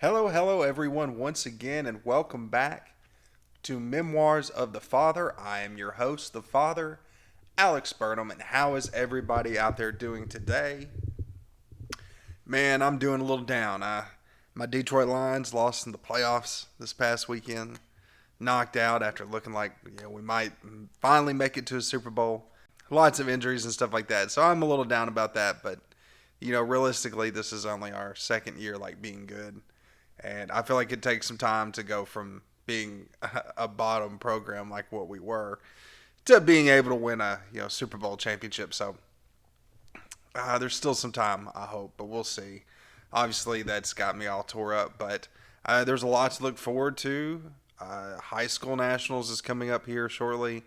Hello, everyone, once again, and welcome back to Memoirs of the Father. I am your host, the Father, Alex Burnham, and how is everybody out there doing today? Man, I'm doing a little down. My Detroit Lions lost in the playoffs this past weekend, knocked out after looking like we might finally make it to a Super Bowl. Lots of injuries and stuff like that, so I'm a little down about that. But realistically, this is only our second year being good. And I feel like it takes some time to go from being a bottom program like what we were to being able to win a Super Bowl championship. So there's still some time, I hope, but we'll see. Obviously, that's got me all tore up, but there's a lot to look forward to. High school nationals is coming up here shortly.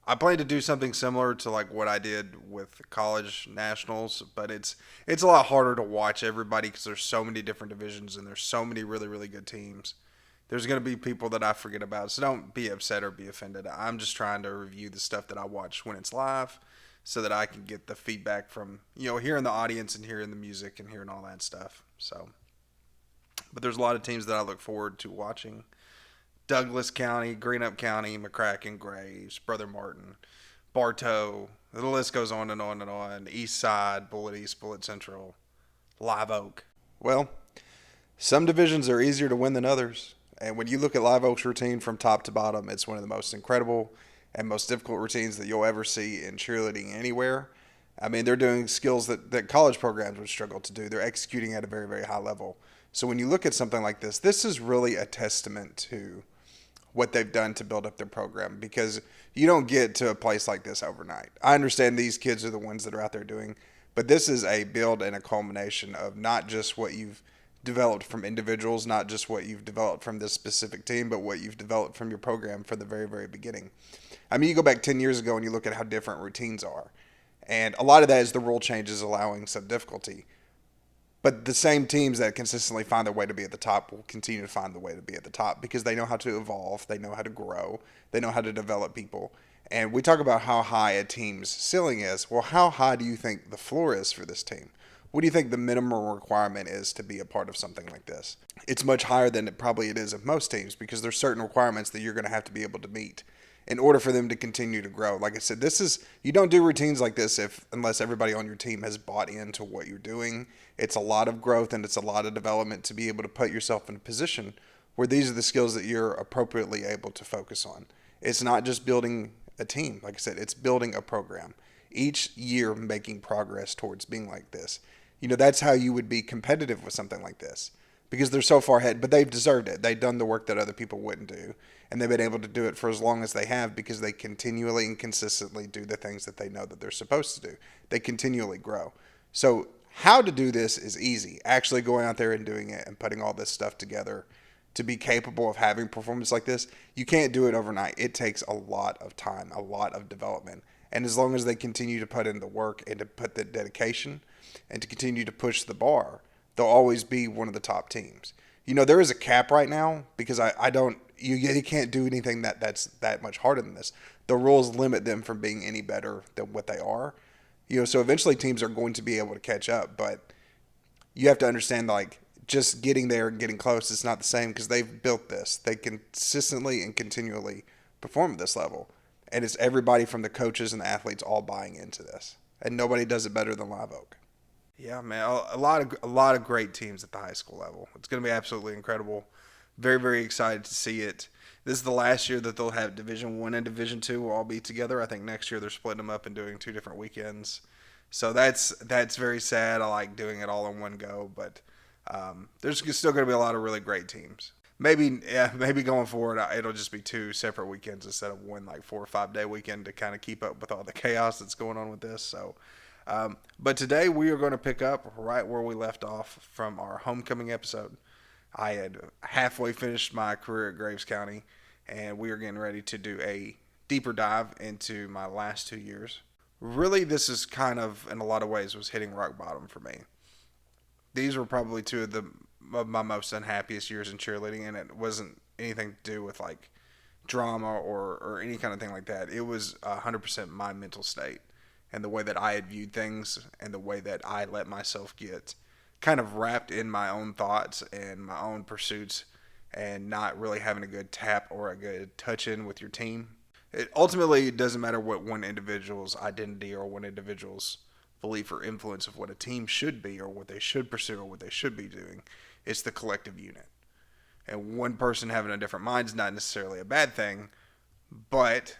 I plan to do something similar to like what I did with college nationals, but it's a lot harder to watch everybody because there's so many different divisions and there's so many really good teams. There's going to be people that I forget about, so don't be upset or be offended. I'm just trying to review the stuff that I watch when it's live, so that I can get the feedback from hearing the audience and hearing the music and hearing all that stuff. So, but there's a lot of teams that I look forward to watching. Douglas County, Greenup County, McCracken, Graves, Brother Martin, Bartow. The list goes on and on and on. East Side, Bullitt East, Bullitt Central, Live Oak. Well, some divisions are easier to win than others. And when you look at Live Oak's routine from top to bottom, it's one of the most incredible and most difficult routines that you'll ever see in cheerleading anywhere. I mean, they're doing skills that college programs would struggle to do. They're executing at a very high level. So when you look at something like this is really a testament to what they've done to build up their program, because you don't get to a place like this overnight. I understand these kids are the ones that are out there doing, but this is a build and a culmination of not just what you've developed from individuals, not just what you've developed from this specific team, but what you've developed from your program from the very beginning. I mean, you go back 10 years ago and you look at how different routines are. And a lot of that is the rule changes allowing some difficulty. But the same teams that consistently find their way to be at the top will continue to find the way to be at the top because they know how to evolve, they know how to grow, they know how to develop people. And we talk about how high a team's ceiling is. Well, how high do you think the floor is for this team? What do you think the minimum requirement is to be a part of something like this? It's much higher than it is of most teams because there's certain requirements that you're going to have to be able to meet in order for them to continue to grow. Like I said, you don't do routines like this unless everybody on your team has bought into what you're doing. It's a lot of growth and it's a lot of development to be able to put yourself in a position where these are the skills that you're appropriately able to focus on. It's not just building a team. Like I said, it's building a program. Each year making progress towards being like this. That's how you would be competitive with something like this because they're so far ahead, but they've deserved it. They've done the work that other people wouldn't do, and they've been able to do it for as long as they have because they continually and consistently do the things that they know that they're supposed to do. They continually grow. So how to do this is easy. Actually going out there and doing it and putting all this stuff together to be capable of having performance like this, you can't do it overnight. It takes a lot of time, a lot of development. And as long as they continue to put in the work and to put the dedication and to continue to push the bar, they'll always be one of the top teams. There is a cap right now because you can't do anything that's that much harder than this. The rules limit them from being any better than what they are. So eventually teams are going to be able to catch up, but you have to understand just getting there and getting close is not the same because they've built this. They consistently and continually perform at this level. And it's everybody from the coaches and the athletes all buying into this. And nobody does it better than Live Oak. Yeah, man, a lot of great teams at the high school level. It's going to be absolutely incredible. Very excited to see it. This is the last year that they'll have Division One and Division Two will all be together. I think next year they're splitting them up and doing two different weekends. So that's very sad. I like doing it all in one go, but there's still going to be a lot of really great teams. Maybe going forward it'll just be two separate weekends instead of one 4 or 5 day weekend to kind of keep up with all the chaos that's going on with this. So. But today we are going to pick up right where we left off from our homecoming episode. I had halfway finished my career at Graves County, and we are getting ready to do a deeper dive into my last 2 years. Really, this is kind of, in a lot of ways, was hitting rock bottom for me. These were probably two of my most unhappiest years in cheerleading, and it wasn't anything to do with drama or any kind of thing like that. It was 100% my mental state and the way that I had viewed things and the way that I let myself get kind of wrapped in my own thoughts and my own pursuits and not really having a good tap or a good touch in with your team. Ultimately, it doesn't matter what one individual's identity or one individual's belief or influence of what a team should be or what they should pursue or what they should be doing. It's the collective unit. And one person having a different mind is not necessarily a bad thing, but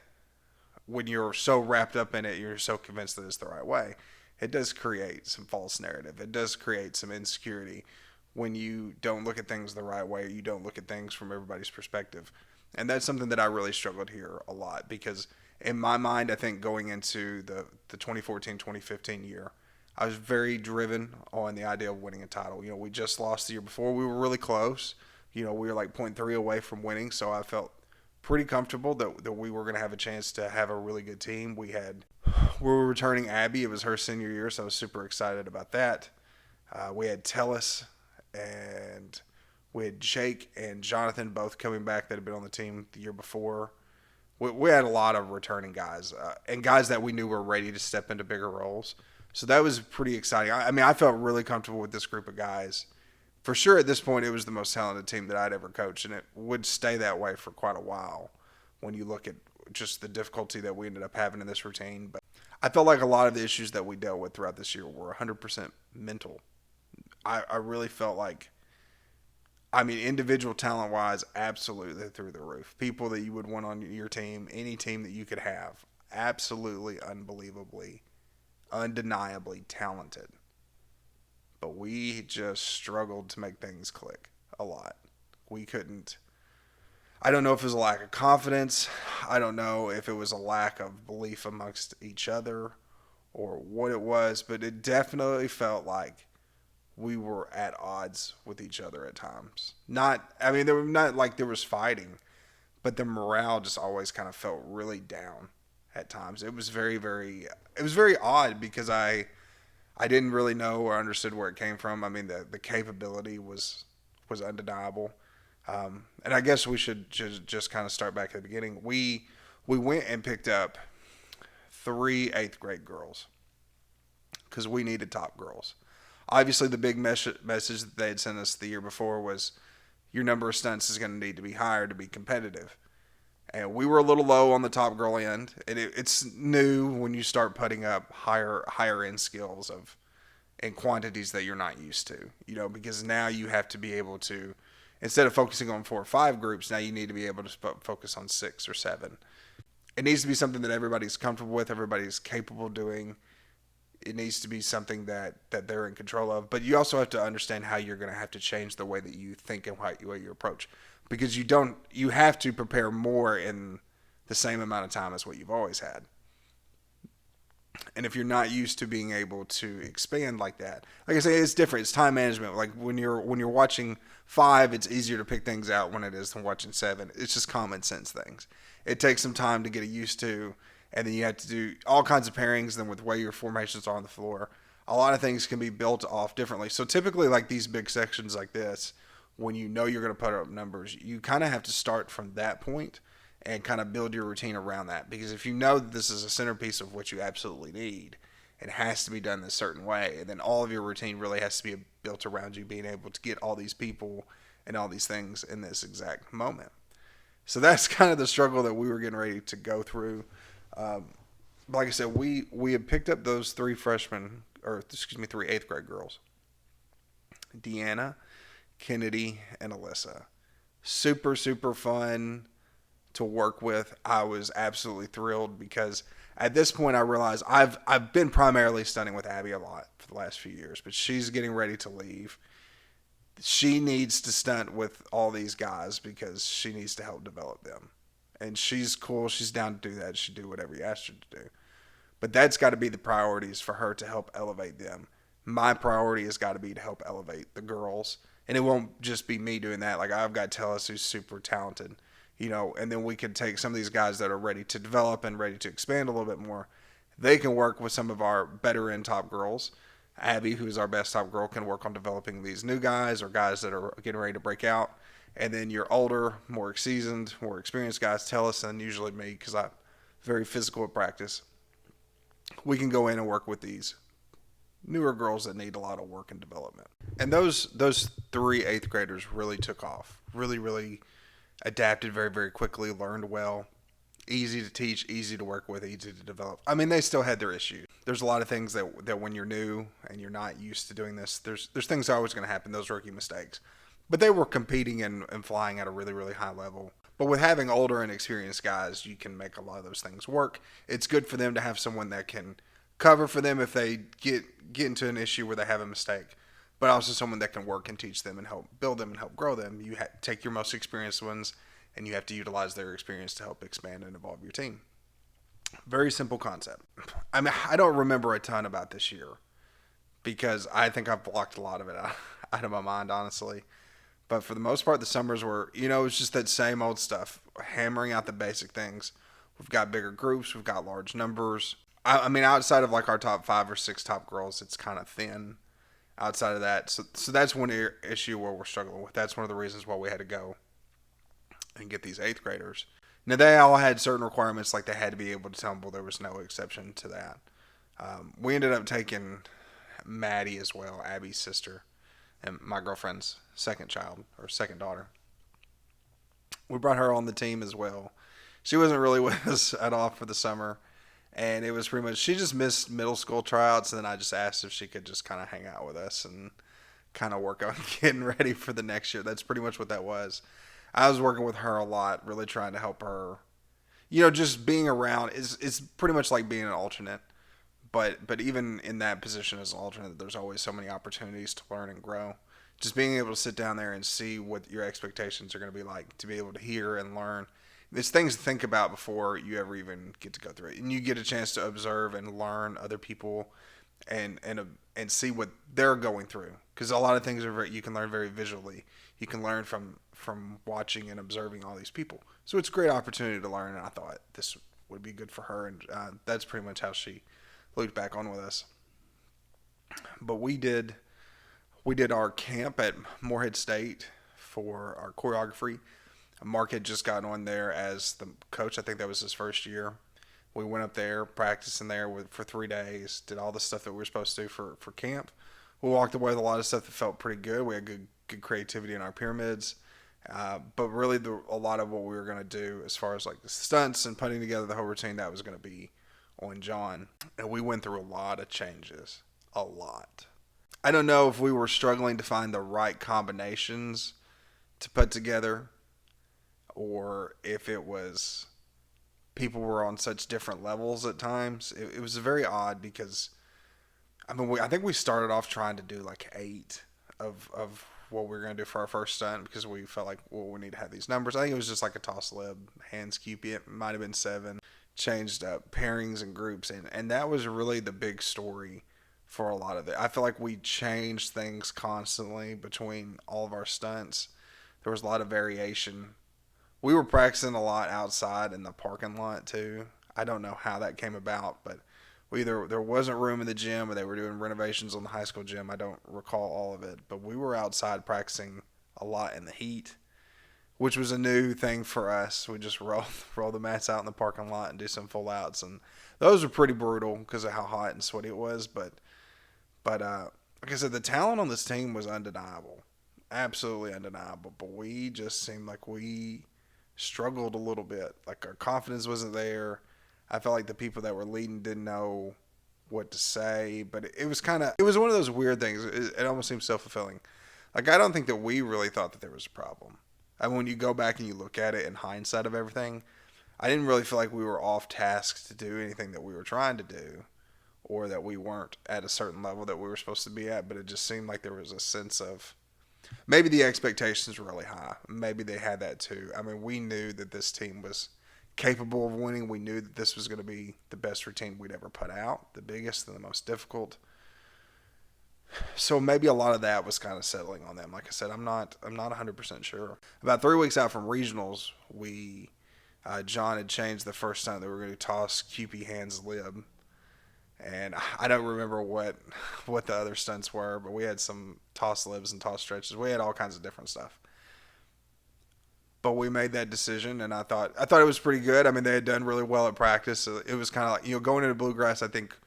when you're so wrapped up in it, you're so convinced that it's the right way, it does create some false narrative. It does create some insecurity when you don't look at things the right way. You don't look at things from everybody's perspective. And that's something that I really struggled here a lot because in my mind, I think going into the 2014-2015 year, I was very driven on the idea of winning a title. We just lost the year before. We were really close. We were like 0.3 away from winning, so I felt pretty comfortable that we were going to have a chance to have a really good team. We were returning Abby. It was her senior year, so I was super excited about that. We had Tellis and we had Jake and Jonathan both coming back that had been on the team the year before. We had a lot of returning guys and guys that we knew were ready to step into bigger roles. So that was pretty exciting. I mean, I felt really comfortable with this group of guys. For sure, at this point, it was the most talented team that I'd ever coached, and it would stay that way for quite a while when you look at just the difficulty that we ended up having in this routine. But I felt like a lot of the issues that we dealt with throughout this year were 100% mental. I really felt like, I mean, individual talent-wise, absolutely through the roof. People that you would want on your team, any team that you could have, absolutely, unbelievably, undeniably talented. But we just struggled to make things click a lot. We couldn't. I don't know if it was a lack of confidence. I don't know if it was a lack of belief amongst each other or what it was, but it definitely felt like we were at odds with each other at times. There were not like there was fighting, but the morale just always kind of felt really down at times. It was very odd because I didn't really know or understood where it came from. I mean, the capability was undeniable. And I guess we should just kind of start back at the beginning. We went and picked up 3 8th grade girls because we needed top girls. Obviously, the big message that they had sent us the year before was your number of stunts is going to need to be higher to be competitive. And we were a little low on the top girl end. And it's new when you start putting up higher end skills and quantities that you're not used to. Because now you have to be able to, instead of focusing on 4 or 5 groups, now you need to be able to focus on 6 or 7. It needs to be something that everybody's comfortable with, everybody's capable of doing. It needs to be something that they're in control of. But you also have to understand how you're going to have to change the way that you think and the way you approach. Because you have to prepare more in the same amount of time as what you've always had. And if you're not used to being able to expand like that, like I say, it's different. It's time management. Like when you're watching 5, it's easier to pick things out when it is than watching 7. It's just common sense things. It takes some time to get used to, and then you have to do all kinds of pairings. Then with the way your formations are on the floor, a lot of things can be built off differently. So typically, like these big sections like this, when you know you're going to put up numbers, you kind of have to start from that point and kind of build your routine around that. Because if you know that this is a centerpiece of what you absolutely need, it has to be done this certain way. And then all of your routine really has to be built around you being able to get all these people and all these things in this exact moment. So that's kind of the struggle that we were getting ready to go through. Like I said, we had picked up those 3 3 8th grade girls. Deanna, Kennedy, and Alyssa. Super, super fun to work with. I was absolutely thrilled because at this point I realized I've been primarily stunning with Abby a lot for the last few years, but she's getting ready to leave. She needs to stunt with all these guys because she needs to help develop them. And she's cool. She's down to do that. She'll do whatever you ask her to do. But that's got to be the priorities for her to help elevate them. My priority has got to be to help elevate the girls. And it won't just be me doing that. Like I've got Tellis who's super talented, and then we could take some of these guys that are ready to develop and ready to expand a little bit more. They can work with some of our better end top girls. Abby, who's our best top girl, can work on developing these new guys or guys that are getting ready to break out. And then your older, more seasoned, more experienced guys, Tellis and usually me, because I'm very physical at practice. We can go in and work with these newer girls that need a lot of work and development. And those three eighth graders really took off. Really, really adapted very, very quickly, learned well. Easy to teach, easy to work with, easy to develop. I mean, they still had their issues. There's a lot of things that when you're new and you're not used to doing this, there's things always going to happen, those rookie mistakes. But they were competing and flying at a really, really high level. But with having older and experienced guys, you can make a lot of those things work. It's good for them to have someone that can cover for them if they get into an issue where they have a mistake, but also someone that can work and teach them and help build them and help grow them. You take your most experienced ones, and you have to utilize their experience to help expand and evolve your team. Very simple concept. I mean, I don't remember a ton about this year because I think I've blocked a lot of it out of my mind, honestly. But for the most part, the summers were, it's just that same old stuff, hammering out the basic things. We've got bigger groups, we've got large numbers. I mean, outside of like our top 5 or 6 top girls, it's kind of thin. Outside of that, so that's one issue where we're struggling with. That's one of the reasons why we had to go and get these eighth graders. Now, they all had certain requirements, like they had to be able to tumble. There was no exception to that. We ended up taking Maddie as well, Abby's sister, and my girlfriend's second child, or second daughter. We brought her on the team as well. She wasn't really with us at all for the summer. And it was pretty much, she just missed middle school tryouts, and then I just asked if she could just kind of hang out with us and kind of work on getting ready for the next year. That's pretty much what that was. I was working with her a lot, really trying to help her. Just being around is pretty much like being an alternate. But even in that position as an alternate, there's always so many opportunities to learn and grow. Just being able to sit down there and see what your expectations are going to be like, to be able to hear and learn. There's things to think about before you ever even get to go through it, and you get a chance to observe and learn other people, and see what they're going through. Because a lot of things you can learn very visually. You can learn from watching and observing all these people. So it's a great opportunity to learn, and I thought this would be good for her, and that's pretty much how she looped back on with us. But we did our camp at Morehead State for our choreography. Mark had just gotten on there as the coach. I think that was his first year. We went up there, practicing there for 3 days, did all the stuff that we were supposed to do for camp. We walked away with a lot of stuff that felt pretty good. We had good creativity in our pyramids. But really, a lot of what we were going to do as far as like the stunts and putting together the whole routine, that was going to be on John. And we went through a lot of changes. A lot. I don't know if we were struggling to find the right combinations to put together, or if it was people were on such different levels at times. It was very odd because, I think we started off trying to do like 8 of what we were going to do for our first stunt, because we felt like, well, we need to have these numbers. I think it was just like a toss lib, hands Cupid. It might have been 7. Changed up pairings and groups, and that was really the big story for a lot of it. I feel like we changed things constantly between all of our stunts. There was a lot of variation. We were practicing a lot outside in the parking lot too. I don't know how that came about, but there wasn't room in the gym, or they were doing renovations on the high school gym. I don't recall all of it, but we were outside practicing a lot in the heat, which was a new thing for us. We just roll the mats out in the parking lot and do some full outs, and those were pretty brutal because of how hot and sweaty it was. But like I said, the talent on this team was undeniable, absolutely undeniable. But we just seemed like we struggled a little bit. Like, our confidence wasn't there. I felt like the people that were leading didn't know what to say, but it was one of those weird things. It almost seemed self-fulfilling. Like, I don't think that we really thought that there was a problem. I mean, when you go back and you look at it in hindsight of everything, I didn't really feel like we were off task to do anything that we were trying to do, or that we weren't at a certain level that we were supposed to be at, but it just seemed like there was a sense of, maybe the expectations were really high. Maybe they had that too. I mean, we knew that this team was capable of winning. We knew that this was going to be the best routine we'd ever put out, the biggest and the most difficult. So maybe a lot of that was kind of settling on them. Like I said, I'm not 100% sure. About 3 weeks out from regionals, John had changed the first time that we were going to toss QP hands lib. And I don't remember what the other stunts were, but we had some toss libs and toss stretches. We had all kinds of different stuff. But we made that decision, and I thought it was pretty good. I mean, they had done really well at practice. So it was kind of like, going into bluegrass, I think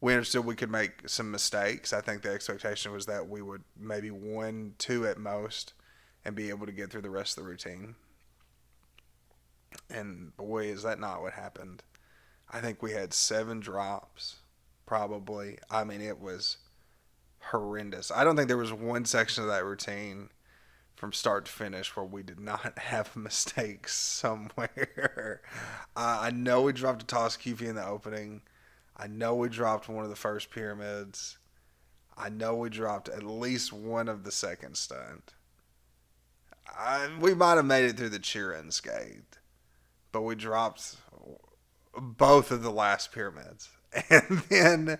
we understood we could make some mistakes. I think the expectation was that we would maybe 1, 2 at most and be able to get through the rest of the routine. And boy, is that not what happened. I think we had 7 drops, probably. I mean, it was horrendous. I don't think there was one section of that routine from start to finish where we did not have mistakes somewhere. I know we dropped a toss QV in the opening. I know we dropped one of the first pyramids. I know we dropped at least one of the second stunt. We might have made it through the cheer unscathed, but we dropped both of the last pyramids. And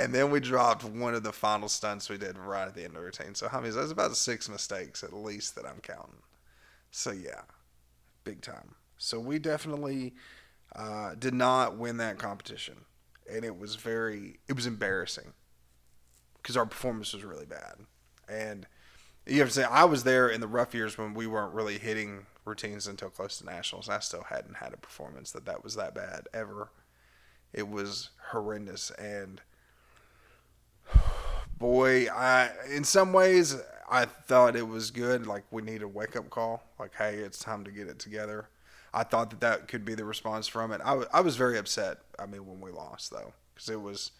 then we dropped one of the final stunts we did right at the end of the routine. So that's about 6 mistakes at least that I'm counting. So yeah, big time. So we definitely did not win that competition, and it was embarrassing because our performance was really bad. And you have to say, I was there in the rough years when we weren't really hitting routines until close to nationals. I still hadn't had a performance that was that bad ever. It was horrendous, and boy, in some ways I thought it was good. Like, we need a wake up call. Like, hey, it's time to get it together. I thought that could be the response from it. I was very upset. I mean, when we lost though, because it was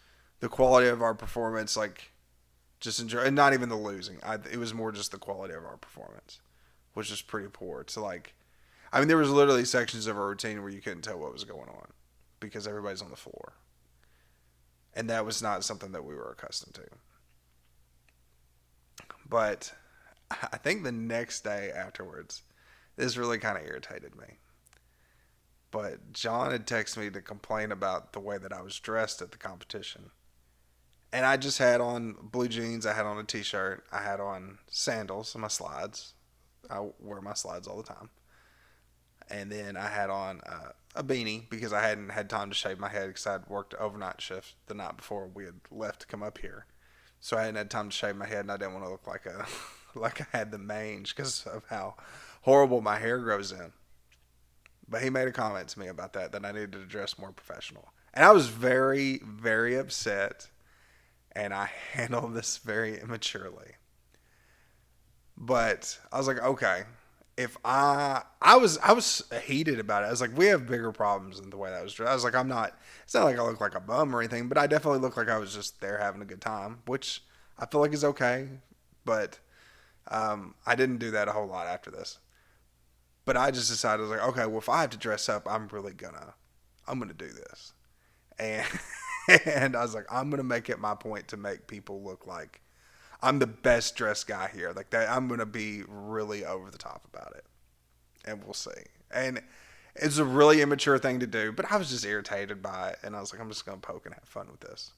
the quality of our performance. Like, just enjoy, and not even the losing. It was more just the quality of our performance, which is pretty poor. So like, I mean, there was literally sections of our routine where you couldn't tell what was going on because everybody's on the floor. And that was not something that we were accustomed to. But I think the next day afterwards, this really kind of irritated me. But John had texted me to complain about the way that I was dressed at the competition. And I just had on blue jeans, I had on a t-shirt, I had on sandals and my slides. I wear my slides all the time. And then I had on a beanie because I hadn't had time to shave my head because I'd worked overnight shift the night before we had left to come up here. So I hadn't had time to shave my head, and I didn't want to look like like I had the mange because of how horrible my hair grows in. But he made a comment to me about that I needed to dress more professional. And I was very, very upset, and I handled this very immaturely. But I was like, okay. If I was heated about it. I was like, we have bigger problems than the way that I was dressed. I was like, it's not like I look like a bum or anything, but I definitely look like I was just there having a good time, which I feel like is okay. But I didn't do that a whole lot after this. But I just decided, I was like, okay, well, if I have to dress up, I'm gonna do this. And and I was like, I'm gonna make it my point to make people look like I'm the best dressed guy here. Like that, I'm gonna be really over the top about it, and we'll see. And it's a really immature thing to do, but I was just irritated by it, and I was like, I'm just gonna poke and have fun with this.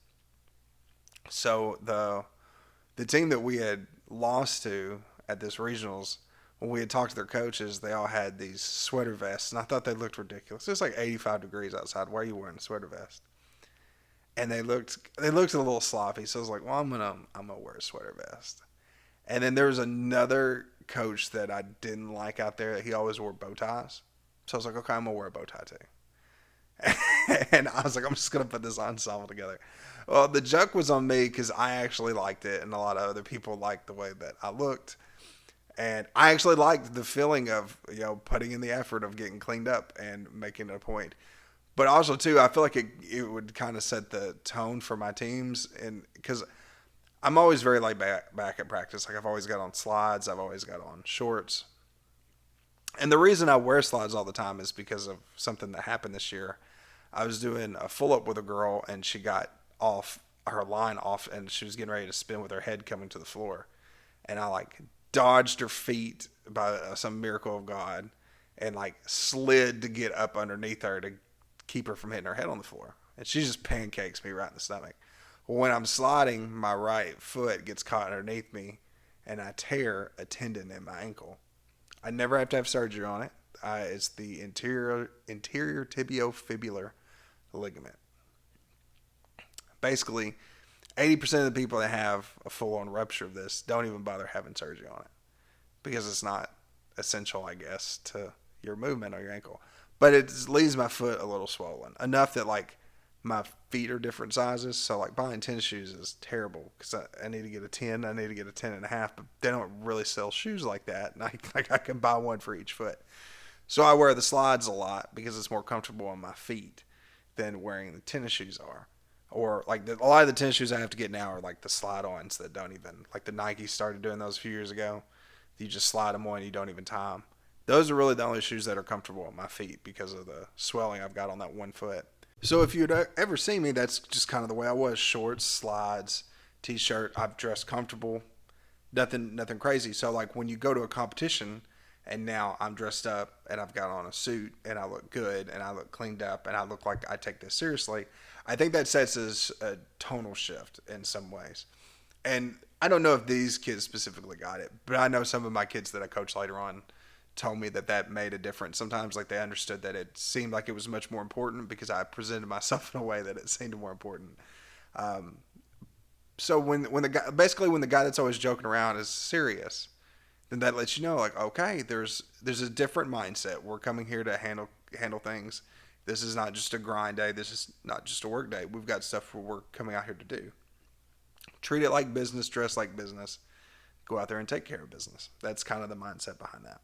So the team that we had lost to at this regionals, when we had talked to their coaches, they all had these sweater vests, and I thought they looked ridiculous. It's like 85 degrees outside. Why are you wearing a sweater vest? And they looked a little sloppy. So I was like, well, I'm gonna wear a sweater vest. And then there was another coach that I didn't like out there. He always wore bow ties. So I was like, okay, I'm gonna wear a bow tie too. And I was like, I'm just gonna put this ensemble together. Well, the joke was on me because I actually liked it, and a lot of other people liked the way that I looked. And I actually liked the feeling of, putting in the effort of getting cleaned up and making it a point. But also, too, I feel like it would kind of set the tone for my teams. And because I'm always very laid back at practice. Like, I've always got on slides. I've always got on shorts. And the reason I wear slides all the time is because of something that happened this year. I was doing a full-up with a girl, and she got off her line off, and she was getting ready to spin with her head coming to the floor. And I, dodged her feet by some miracle of God and, slid to get up underneath her to keep her from hitting her head on the floor. And she just pancakes me right in the stomach. Well, when I'm sliding, my right foot gets caught underneath me, and I tear a tendon in my ankle. I never have to have surgery on it. It's the anterior tibiofibular ligament. Basically, 80% of the people that have a full-on rupture of this don't even bother having surgery on it because it's not essential, I guess, to your movement or your ankle. But it leaves my foot a little swollen, enough that, my feet are different sizes. So like buying tennis shoes is terrible because I need to get a 10. I need to get a 10 and a half, but they don't really sell shoes like that. And I can buy one for each foot. So I wear the slides a lot because it's more comfortable on my feet than wearing the tennis shoes are. Or like a lot of the tennis shoes I have to get now are like the slide-ons that don't even, like the Nike started doing those a few years ago. You just slide them on, you don't even tie them. Those are really the only shoes that are comfortable on my feet because of the swelling I've got on that one foot. So if you'd ever seen me, that's just kind of the way I was. Shorts, slides, t-shirt. I've dressed comfortable. Nothing crazy. So like when you go to a competition and now I'm dressed up and I've got on a suit and I look good and I look cleaned up and I look like I take this seriously, I think that sets as a tonal shift in some ways. And I don't know if these kids specifically got it, but I know some of my kids that I coach later on told me that made a difference. Sometimes like they understood that it seemed like it was much more important because I presented myself in a way that it seemed more important. So when the guy that's always joking around is serious, then that lets you know like, okay, there's a different mindset. We're coming here to handle things. This is not just a grind day. This is not just a work day. We've got stuff we're coming out here to do. Treat it like business, dress like business, go out there and take care of business. That's kind of the mindset behind that.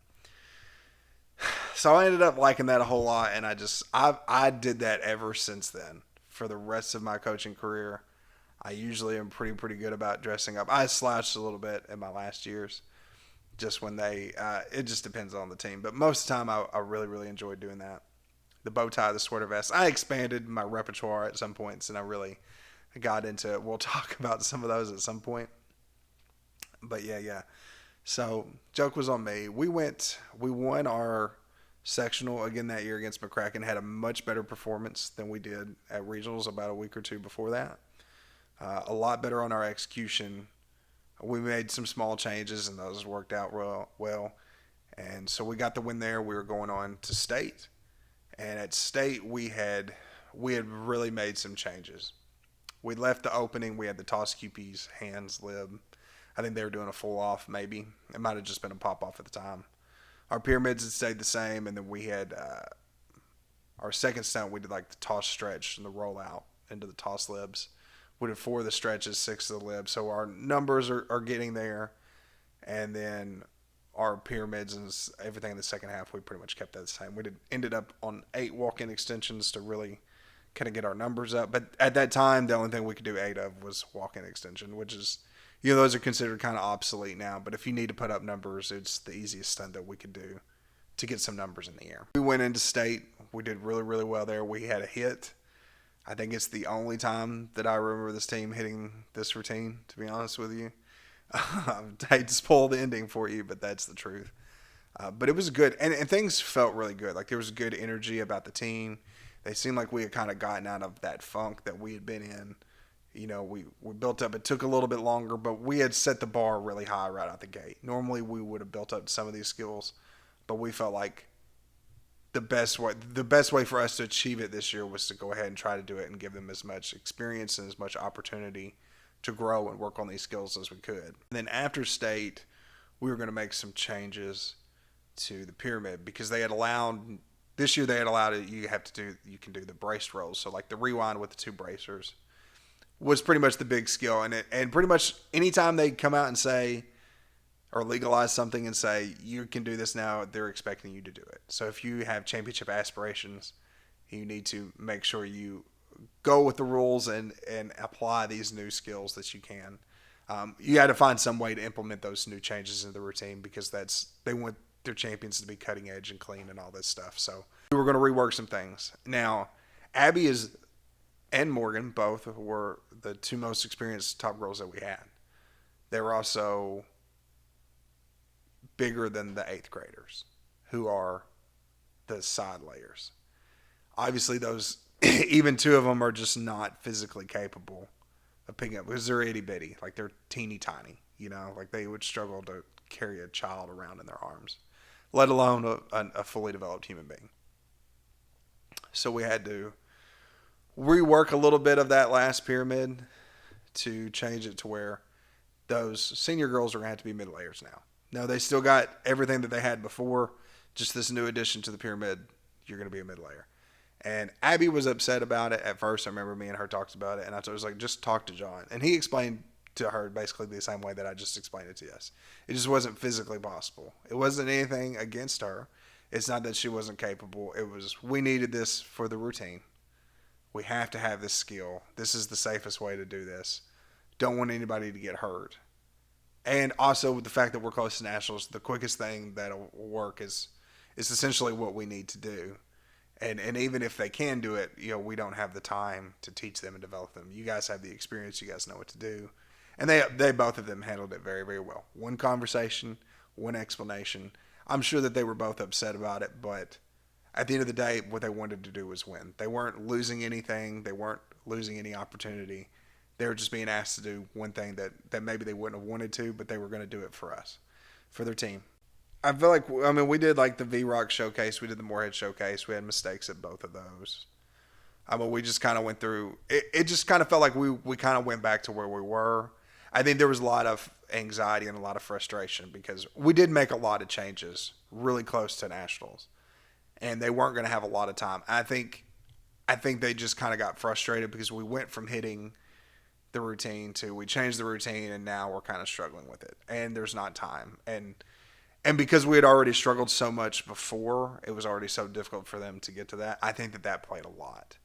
So I ended up liking that a whole lot, and I did that ever since then. For the rest of my coaching career, I usually am pretty good about dressing up. I slouched a little bit in my last years, just when it just depends on the team. But most of the time, I really enjoyed doing that. The bow tie, the sweater vest. I expanded my repertoire at some points, and I really got into it. We'll talk about some of those at some point. But yeah. So, joke was on me. We won our sectional again that year against McCracken, had a much better performance than we did at regionals about a week or two before that. A lot better on our execution. We made some small changes, and those worked out well. And so we got the win there. We were going on to state. And at state, we had really made some changes. We left the opening. We had the toss QPs, hands, lib. I think they were doing a full off, maybe. It might have just been a pop off at the time. Our pyramids had stayed the same, and then we had our second stunt. We did like the toss stretch and the rollout into the toss libs. We did 4 of the stretches, 6 of the libs. So our numbers are getting there, and then our pyramids and everything in the second half, we pretty much kept that the same. We ended up on 8 walk-in extensions to really kind of get our numbers up. But at that time, the only thing we could do 8 of was walk-in extension, which is, those are considered kind of obsolete now. But if you need to put up numbers, it's the easiest stunt that we could do to get some numbers in the air. We went into state. We did really well there. We had a hit. I think it's the only time that I remember this team hitting this routine, to be honest with you. I hate to spoil the ending for you, but that's the truth. But it was good, and things felt really good. Like there was good energy about the team. They seemed like we had kind of gotten out of that funk that we had been in. We built up. It took a little bit longer, but we had set the bar really high right out the gate. Normally, we would have built up to some of these skills, but we felt like the best way for us to achieve it this year was to go ahead and try to do it and give them as much experience and as much opportunity to grow and work on these skills as we could. And then after state, we were going to make some changes to the pyramid because this year they had allowed it. You can do the braced rolls. So like the rewind with the 2 bracers was pretty much the big skill. And pretty much anytime they come out and say, or legalize something and say, you can do this now, they're expecting you to do it. So if you have championship aspirations, you need to make sure you go with the rules and apply these new skills that you can. You got to find some way to implement those new changes in the routine because they want their champions to be cutting edge and clean and all this stuff. So we were going to rework some things. Now, Abby and Morgan both were the 2 most experienced top girls that we had. They were also bigger than the 8th graders, who are the side layers. Obviously, those even 2 of them are just not physically capable of picking up because they're itty bitty, like they're teeny tiny. Like they would struggle to carry a child around in their arms, let alone a fully developed human being. So we had to rework a little bit of that last pyramid to change it to where those senior girls are going to have to be mid layers now. No, they still got everything that they had before, just this new addition to the pyramid, you're going to be a mid layer. And Abby was upset about it at first. I remember me and her talked about it, and I was like, just talk to John. And he explained to her basically the same way that I just explained it to us. It just wasn't physically possible. It wasn't anything against her. It's not that she wasn't capable. It was, we needed this for the routine. We have to have this skill. This is the safest way to do this. Don't want anybody to get hurt. And also with the fact that we're close to nationals, the quickest thing that'll work is essentially what we need to do. And even if they can do it, we don't have the time to teach them and develop them. You guys have the experience. You guys know what to do. And they both of them handled it very, very well. One conversation, one explanation. I'm sure that they were both upset about it, but at the end of the day, what they wanted to do was win. They weren't losing anything. They weren't losing any opportunity. They were just being asked to do one thing that maybe they wouldn't have wanted to, but they were going to do it for us, for their team. I feel like, we did like the V-Rock showcase. We did the Moorhead showcase. We had mistakes at both of those. We just kind of went through, it just kind of felt like we kind of went back to where we were. I think there was a lot of anxiety and a lot of frustration because we did make a lot of changes really close to nationals, and they weren't going to have a lot of time. I think they just kind of got frustrated because we went from hitting the routine to we changed the routine, and now we're kind of struggling with it, and there's not time. And because we had already struggled so much before, it was already so difficult for them to get to that. I think that played a lot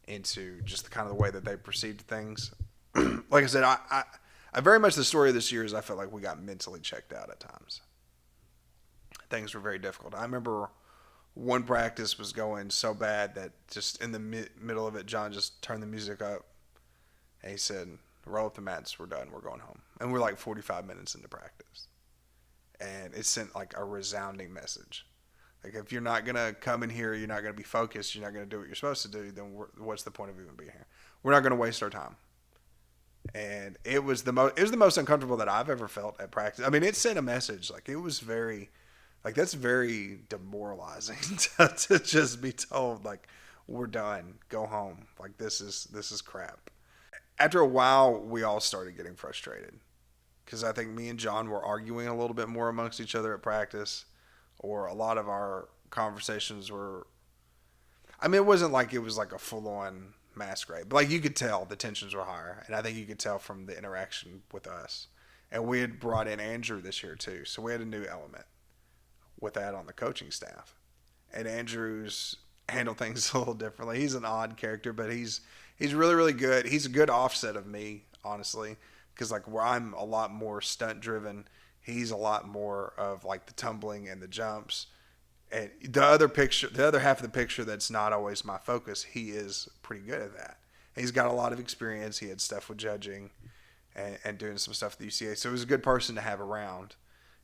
into just the kind of the way that they perceived things. Like I said, I very much the story of this year is I felt like we got mentally checked out at times. Things were very difficult. I remember one practice was going so bad that just in the middle of it, John just turned the music up and he said, roll up the mats, we're done, we're going home. And we're like 45 minutes into practice. And it sent like a resounding message. Like if you're not going to come in here, you're not going to be focused, you're not going to do what you're supposed to do, then what's the point of even being here? We're not going to waste our time. And it was the most uncomfortable that I've ever felt at practice. I mean, it sent a message. Like it was very, like that's very demoralizing to just be told like we're done, go home. Like this is crap. After a while, we all started getting frustrated because I think me and John were arguing a little bit more amongst each other at practice, or a lot of our conversations were. I mean, it wasn't like it was like a full on masquerade, but like you could tell the tensions were higher, and I think you could tell from the interaction with us. And we had brought in Andrew this year too, so we had a new element with that on the coaching staff. And Andrew's handled things a little differently. He's an odd character, but he's really, really good. He's a good offset of me, honestly, because like where I'm a lot more stunt driven, he's a lot more of like the tumbling and the jumps. And the other half of the picture that's not always my focus, he is pretty good at that. And he's got a lot of experience. He had stuff with judging and doing some stuff at the UCA. So he was a good person to have around.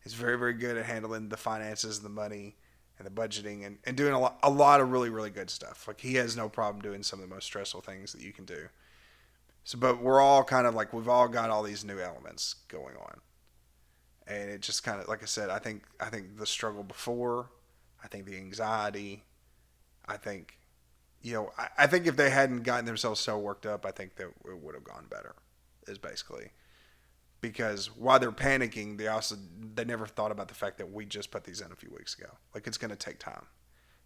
He's very, very good at handling the finances, the money, and the budgeting, and doing a lot of really, really good stuff. Like he has no problem doing some of the most stressful things that you can do. So, but we're all kind of like, we've all got all these new elements going on. And it just kind of, like I said, I think the struggle before, I think the anxiety, I think if they hadn't gotten themselves so worked up, I think that it would have gone better, is basically. Because while they're panicking, they never thought about the fact that we just put these in a few weeks ago. Like it's going to take time.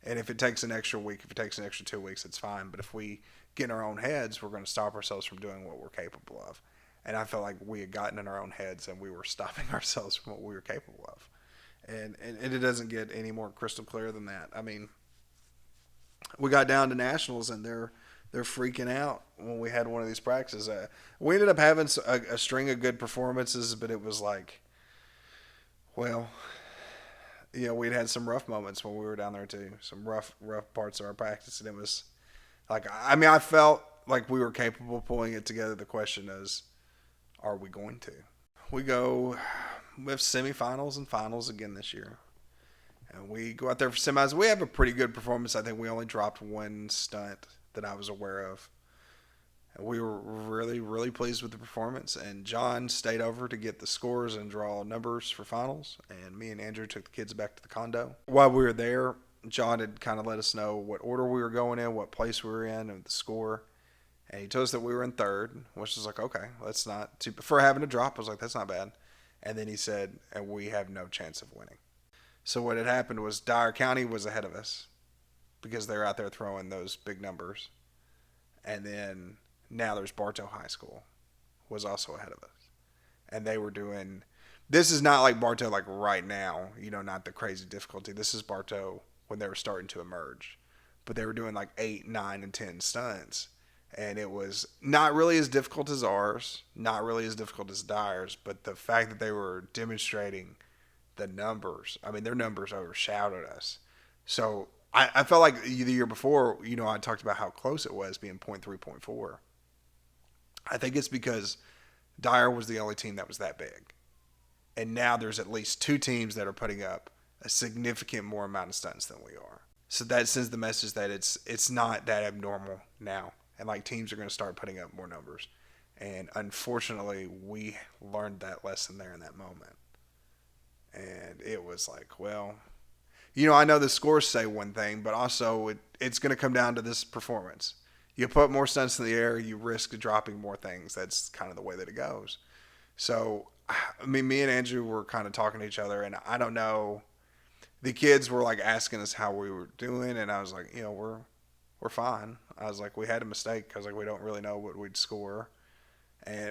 And if it takes an extra week, if it takes an extra 2 weeks, it's fine. But if we get in our own heads, we're going to stop ourselves from doing what we're capable of. And I felt like we had gotten in our own heads and we were stopping ourselves from what we were capable of. And it doesn't get any more crystal clear than that. I mean, we got down to nationals and they're freaking out when we had one of these practices. We ended up having a string of good performances, but it was like, well, we'd had some rough moments when we were down there too. Some rough parts of our practice, and it was like, I mean, I felt like we were capable of pulling it together. The question is, are we going to? We have semifinals and finals again this year. And we go out there for semis. We have a pretty good performance. I think we only dropped one stunt that I was aware of. And we were really, really pleased with the performance. And John stayed over to get the scores and draw numbers for finals. And me and Andrew took the kids back to the condo. While we were there, John had kind of let us know what order we were going in, what place we were in, and the score. And he told us that we were in third, which was like, okay, that's not too, for having a drop, I was like, that's not bad. And then he said, and we have no chance of winning. So what had happened was Dyer County was ahead of us. because they're out there throwing those big numbers. And then now there's Bartow High School was also ahead of us, and they were doing. This is not like Bartow like right now, not the crazy difficulty. This is Bartow when they were starting to emerge, but they were doing like 8, 9, and 10 stunts, and it was not really as difficult as ours, not really as difficult as Dyer's, but the fact that they were demonstrating the numbers. I mean, their numbers overshadowed us. So I felt like the year before, I talked about how close it was being point 3, point 4. I think it's because Dyer was the only team that was that big. And now there's at least 2 teams that are putting up a significant more amount of stunts than we are. So that sends the message that it's not that abnormal now. And like teams are going to start putting up more numbers. And unfortunately, we learned that lesson there in that moment. And it was like, well, I know the scores say one thing, but also it's going to come down to this performance. You put more stunts in the air, you risk dropping more things. That's kind of the way that it goes. So, I mean, me and Andrew were kind of talking to each other, and I don't know. The kids were like asking us how we were doing, and I was like, we're fine. I was like, we had a mistake because like we don't really know what we'd score.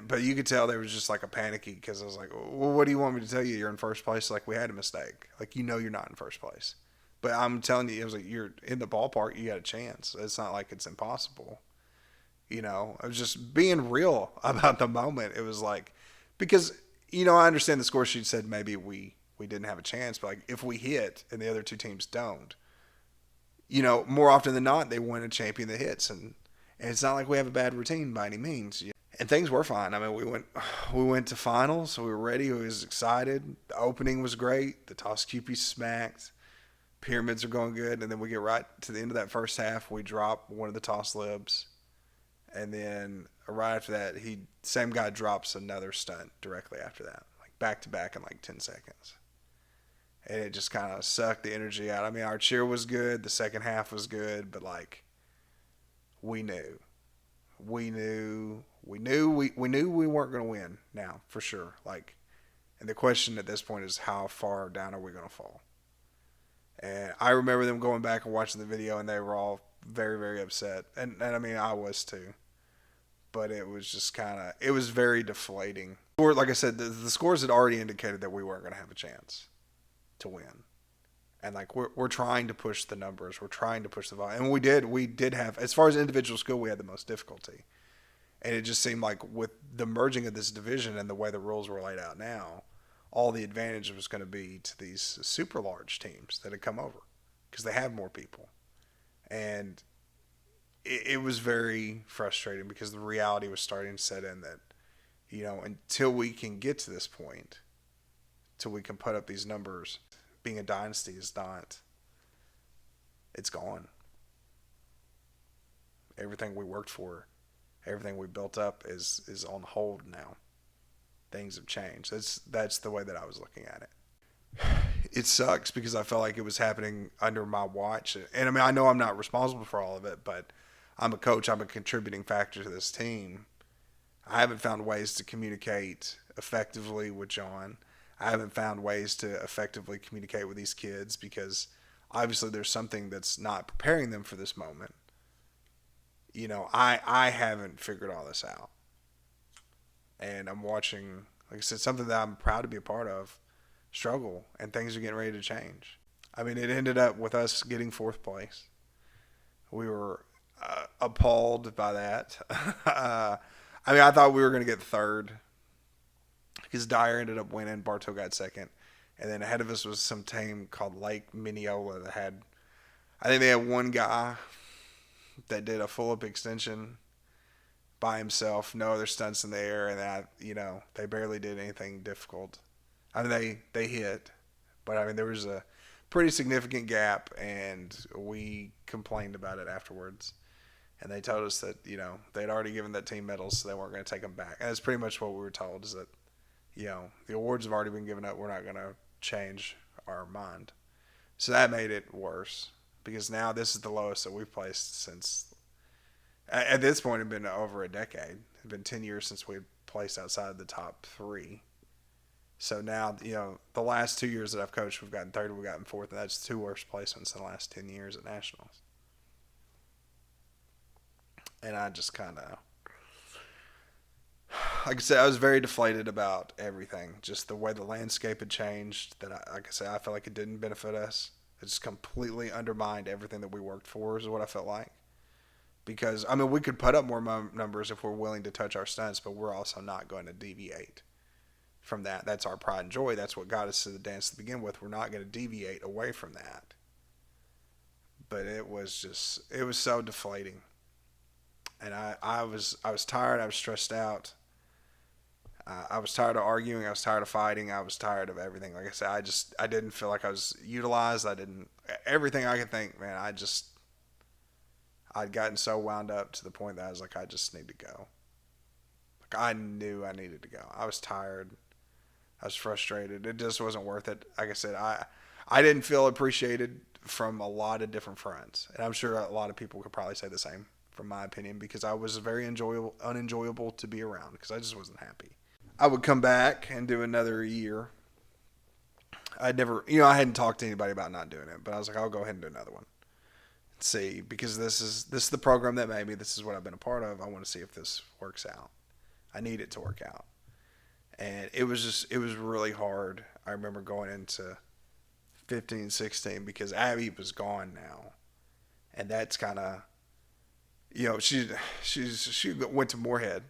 But you could tell there was just like a panicky because I was like, well, what do you want me to tell you? You're in first place. Like, we had a mistake. Like, you're not in first place. But I'm telling you, it was like, you're in the ballpark. You got a chance. It's not like it's impossible. I was just being real about the moment. It was like, because, I understand the score sheet said maybe we didn't have a chance. But like, if we hit and the other 2 teams don't, more often than not, they win a champion that hits. And it's not like we have a bad routine by any means. And things were fine. I mean, we went to finals, so we were ready. We was excited. The opening was great. The toss QP smacked. Pyramids are going good. And then we get right to the end of that first half. We drop one of the toss libs. And then right after that, same guy drops another stunt directly after that. Like back to back in like 10 seconds. And it just kind of sucked the energy out. I mean, our cheer was good. The second half was good. But like, we knew we weren't going to win now for sure. Like, and the question at this point is how far down are we going to fall? And I remember them going back and watching the video, and they were all very, very upset. And I mean, I was too. But it was just it was very deflating. Or like I said, the scores had already indicated that we weren't going to have a chance to win. And like we're trying to push the numbers, we're trying to push the volume, and we did have, as far as individual skill, we had the most difficulty. And it just seemed like with the merging of this division and the way the rules were laid out now, all the advantage was going to be to these super large teams that had come over because they have more people. And it was very frustrating because the reality was starting to set in that, until we can get to this point, till we can put up these numbers, being a dynasty is not, it's gone. Everything we worked for, everything we built up is on hold now. Things have changed. That's the way that I was looking at it. It sucks because I felt like it was happening under my watch. And I mean, I know I'm not responsible for all of it, but I'm a coach. I'm a contributing factor to this team. I haven't found ways to communicate effectively with John. I haven't found ways to effectively communicate with these kids because obviously there's something that's not preparing them for this moment. I haven't figured all this out. And I'm watching, like I said, something that I'm proud to be a part of, struggle, and things are getting ready to change. I mean, it ended up with us getting 4th place. We were appalled by that. I mean, I thought we were going to get 3rd because Dyer ended up winning. Bartow got 2nd. And then ahead of us was some team called Lake Mineola that had, I think they had one guy that did a full-up extension by himself, no other stunts in the air, and they barely did anything difficult. I mean, they hit, but I mean, there was a pretty significant gap, and we complained about it afterwards. And they told us that, they'd already given that team medals, so they weren't going to take them back. And that's pretty much what we were told, is that, the awards have already been given up. We're not going to change our mind. So that made it worse, because now this is the lowest that we've placed since, at this point, it had been over a decade. It had been 10 years since we had placed outside the top 3. So now, the last 2 years that I've coached, we've gotten 3rd, we've gotten 4th, and that's 2 worst placements in the last 10 years at Nationals. And I just kind of, like I said, I was very deflated about everything. Just the way the landscape had changed. That, like I said, I felt like it didn't benefit us. It just completely undermined everything that we worked for, is what I felt like. Because, I mean, we could put up more numbers if we're willing to touch our stunts, but we're also not going to deviate from that. That's our pride and joy. That's what got us to the dance to begin with. We're not going to deviate away from that. But it was just, it was so deflating. And I was tired. I was stressed out. I was tired of arguing. I was tired of fighting. I was tired of everything. Like I said, I didn't feel like I was utilized. I didn't, everything I could think, man, I'd gotten so wound up to the point that I was like, I just need to go. Like, I knew I needed to go. I was tired. I was frustrated. It just wasn't worth it. Like I said, I didn't feel appreciated from a lot of different fronts. And I'm sure a lot of people could probably say the same from my opinion, because I was very unenjoyable to be around because I just wasn't happy. I would come back and do another year. I'd never, I hadn't talked to anybody about not doing it, but I was like, I'll go ahead and do another one. See, because this is the program that made me. This is what I've been a part of. I want to see if this works out. I need it to work out. And it was really hard. I remember going into 15, 16 because Abby was gone now. And that's kind of, she went to Moorhead.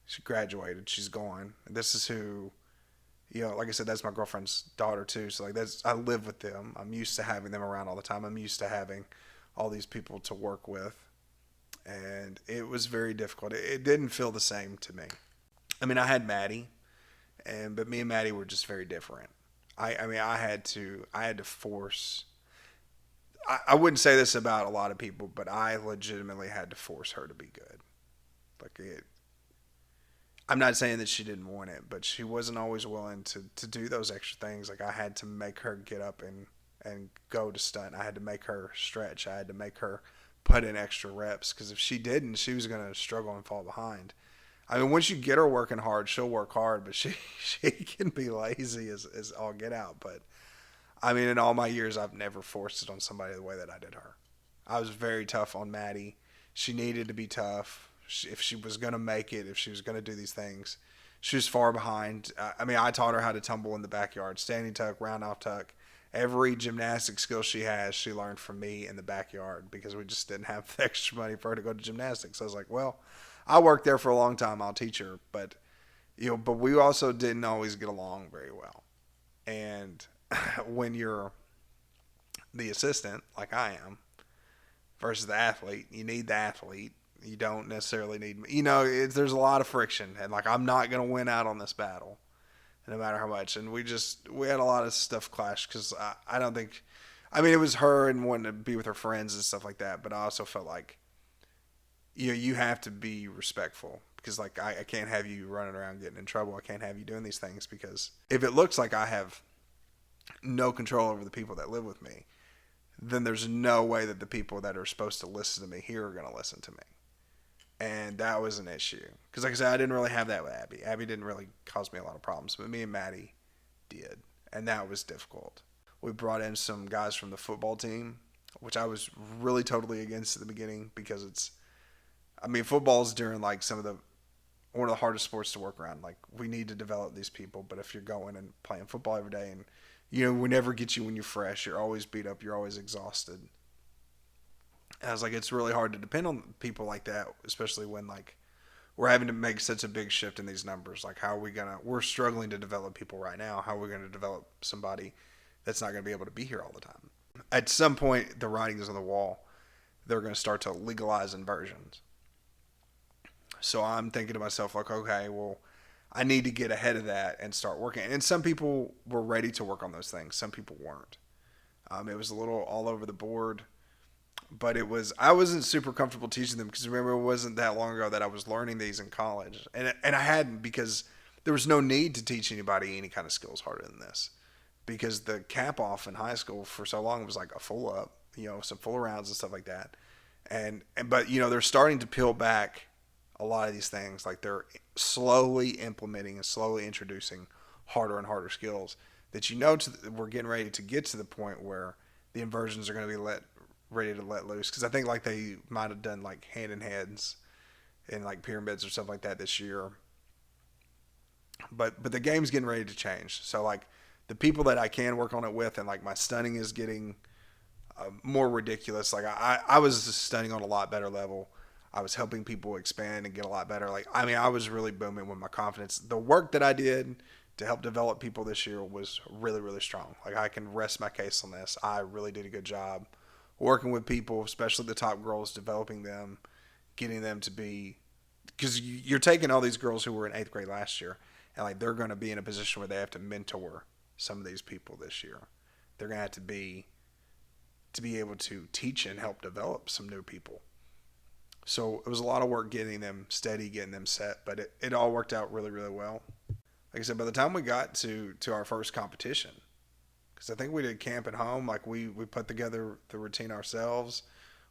She graduated. She's gone. And this is who, like I said, that's my girlfriend's daughter too. So like I live with them. I'm used to having them around all the time. I'm used to having all these people to work with. And it was very difficult. It didn't feel the same to me. I mean, I had Maddie, but me and Maddie were just very different. I had to force. I wouldn't say this about a lot of people, but I legitimately had to force her to be good. Like it. I'm not saying that she didn't want it, but she wasn't always willing to do those extra things. Like I had to make her get up and go to stunt. I had to make her stretch. I had to make her put in extra reps, because if she didn't, she was going to struggle and fall behind. I mean, once you get her working hard, she'll work hard, but she can be lazy as all get out. But I mean, in all my years, I've never forced it on somebody the way that I did her. I was very tough on Maddie. She needed to be tough. If she was going to make it, if she was going to do these things, she was far behind. I mean, I taught her how to tumble in the backyard, standing tuck, round off tuck. Every gymnastic skill she has, she learned from me in the backyard, because we just didn't have the extra money for her to go to gymnastics. So I was like, well, I worked there for a long time. I'll teach her. But we also didn't always get along very well. And when you're the assistant, like I am, versus the athlete, you need the athlete. You don't necessarily need, there's a lot of friction, and like, I'm not going to win out on this battle no matter how much. And we had a lot of stuff clash, because I don't think, it was her and wanting to be with her friends and stuff like that. But I also felt like, you have to be respectful, because like, I can't have you running around getting in trouble. I can't have you doing these things, because if it looks like I have no control over the people that live with me, then there's no way that the people that are supposed to listen to me here are going to listen to me. And that was an issue. Because like I said, I didn't really have that with Abby. Abby didn't really cause me a lot of problems. But me and Maddie did. And that was difficult. We brought in some guys from the football team, which I was really totally against at the beginning. Because football's during like one of the hardest sports to work around. Like, we need to develop these people. But if you're going and playing football every day, and we never get you when you're fresh. You're always beat up. You're always exhausted. And I was like, it's really hard to depend on people like that, especially when like we're having to make such a big shift in these numbers. Like, we're struggling to develop people right now. How are we going to develop somebody that's not going to be able to be here all the time? At some point, the writing's on the wall. They're going to start to legalize inversions. So I'm thinking to myself, like, okay, well, I need to get ahead of that and start working. And some people were ready to work on those things. Some people weren't. It was a little all over the board. But I wasn't super comfortable teaching them, because remember, it wasn't that long ago that I was learning these in college. And I hadn't, because there was no need to teach anybody any kind of skills harder than this. Because the cap off in high school for so long was like a full up, some full rounds and stuff like that. But they're starting to peel back a lot of these things. Like, they're slowly implementing and slowly introducing harder and harder skills that we're getting ready to get to the point where the inversions are going to be ready to let loose, because I think like they might have done like hand in heads and like pyramids or stuff like that this year. But the game's getting ready to change. So like the people that I can work on it with, and like my stunning is getting more ridiculous. Like I was stunning on a lot better level. I was helping people expand and get a lot better. Like, I mean, I was really booming with my confidence. The work that I did to help develop people this year was really, really strong. Like, I can rest my case on this. I really did a good job working with people, especially the top girls, developing them, getting them to be, because you're taking all these girls who were in 8th grade last year, and like they're going to be in a position where they have to mentor some of these people this year. They're going to have to be able to teach and help develop some new people. So it was a lot of work getting them steady, getting them set, but it all worked out really, really well. Like I said, by the time we got to our first competition, because I think we did camp at home, like we put together the routine ourselves.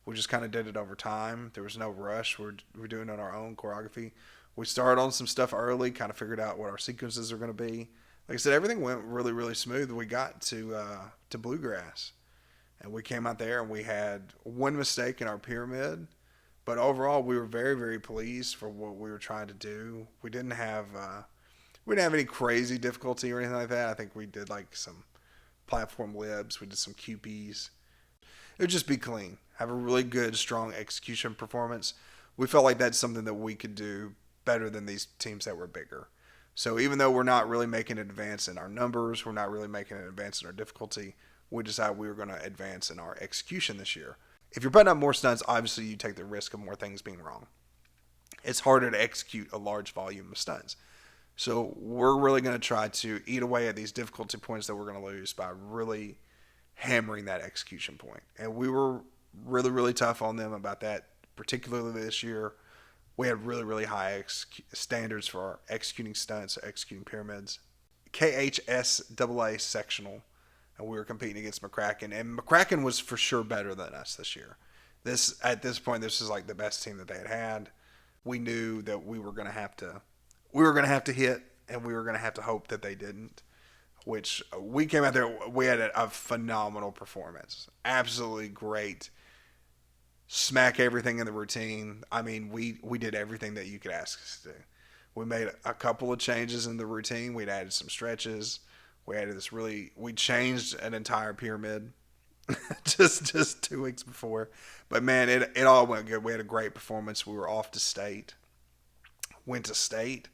We just kind of did it over time. There was no rush. We're doing it on our own choreography. We started on some stuff early, kind of figured out what our sequences are going to be. Like I said, everything went really, really smooth. We got to bluegrass, and we came out there and we had one mistake in our pyramid. But overall, we were very, very pleased for what we were trying to do. We didn't have any crazy difficulty or anything like that. I think we did like some platform libs. We did some QPs. It would just be clean. Have a really good, strong execution performance. We felt like that's something that we could do better than these teams that were bigger. So even though we're not really making an advance in our numbers, we're not really making an advance in our difficulty, we decided we were going to advance in our execution this year. If you're putting up more stunts, obviously you take the risk of more things being wrong. It's harder to execute a large volume of stunts. So we're really going to try to eat away at these difficulty points that we're going to lose by really hammering that execution point. And we were really, really tough on them about that, particularly this year. We had really, really high standards for our executing stunts, executing pyramids. KHSAA sectional. And we were competing against McCracken, and McCracken was for sure better than us this year. At this point, this is like the best team that they had. We knew that we were going to have to hit, and we were going to have to hope that they didn't. Which we came out there, we had a phenomenal performance, absolutely great. Smack everything in the routine. I mean, we did everything that you could ask us to do. We made a couple of changes in the routine. We'd added some stretches. We changed an entire pyramid just 2 weeks before. But man, it all went good. We had a great performance. We were off to state. Went to state.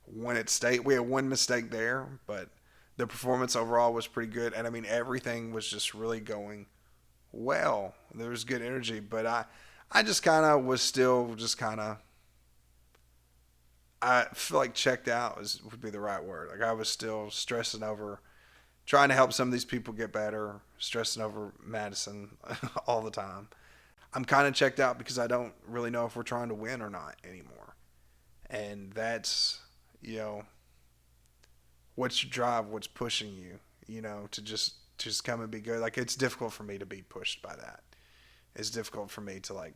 Went at state. We had one mistake there, but the performance overall was pretty good. And I mean, everything was just really going well. There was good energy, but I just kind of was still just kind of, I feel like checked out would be the right word. Like I was still stressing over trying to help some of these people get better, stressing over Madison all the time. I'm kind of checked out because I don't really know if we're trying to win or not anymore. And that's, what's your drive, what's pushing you, to just come and be good. Like it's difficult for me to be pushed by that. It's difficult for me to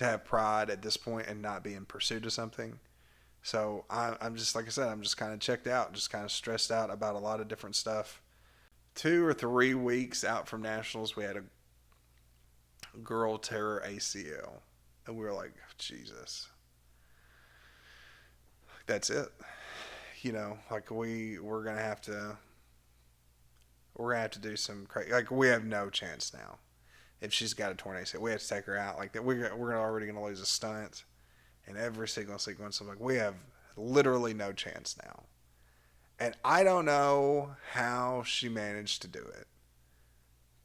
have pride at this point and not be in pursuit of something. So I'm just, like I said, I'm just kind of checked out, just kind of stressed out about a lot of different stuff. 2 or 3 weeks out from nationals, we had a girl tear her ACL. And we were like, Jesus. That's it. We're going to have to do some crazy, we have no chance now. If she's got a torn ACL, we have to take her out like that. We're already going to lose a stunt. In every single sequence, I'm like, we have literally no chance now. And I don't know how she managed to do it.